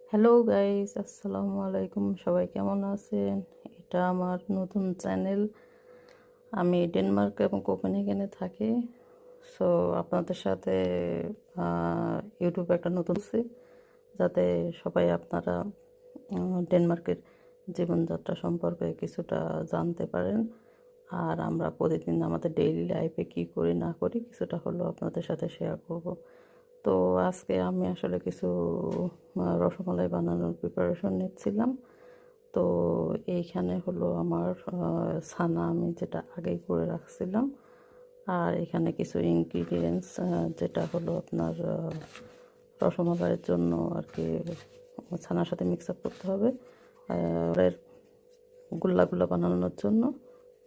Hello guys, আসসালামু আলাইকুম। সবাই কেমন আছেন? এটা আমার নতুন চ্যানেল। আমি ডেনমার্ক এবং কোপেনহেগেনে থাকি। সো আপনাদের সাথে ইউটিউবে একটা নতুন যাতে সবাই আপনারা ডেনমার্কের জীবনযাত্রা সম্পর্কে কিছুটা জানতে পারেন। আর আমরা প্রতিদিন আমাদের ডেইলি লাইফে কী করি না করি কিছুটা হলেও আপনাদের সাথে শেয়ার করব। তো আজকে আমি আসলে কিছু রসমালাই বানানোর প্রিপারেশন নিচ্ছিলাম। তো এইখানে হলো আমার ছানা আমি যেটা আগেই করে রাখছিলাম। আর এখানে কিছু ইনগ্রিডিয়েন্টস যেটা হলো আপনার রসমালাইয়ের জন্য আর কি ছানার সাথে মিক্স আপ করতে হবে এর গুল্লা বানানোর জন্য।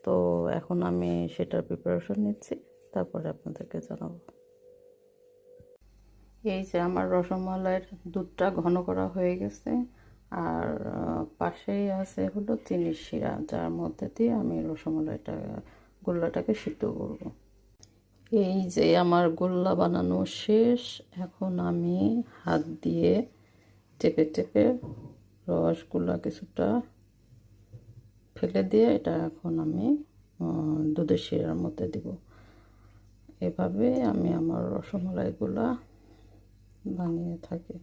তো এখন আমি সেটার প্রিপারেশন নিচ্ছি, তারপরে আপনাদেরকে জানাবো। এই যে আমার রসমালাইয়ের দুধটা ঘন করা হয়ে গেছে, আর পাশেই আছে হলো চিনির শিরা, যার মধ্যে দিয়ে আমি গোল্লাটাকে সিদ্ধ করব। এই যে আমার গোল্লা বানানো শেষ। এখন আমি হাত দিয়ে চেপে চেপে রসগুলা কিছুটা ফেলে দিয়ে এটা এখন আমি দুধের শিরার মধ্যে দিব। এভাবে আমি আমার রসমালাইগুলা বানিয়ে থাকি।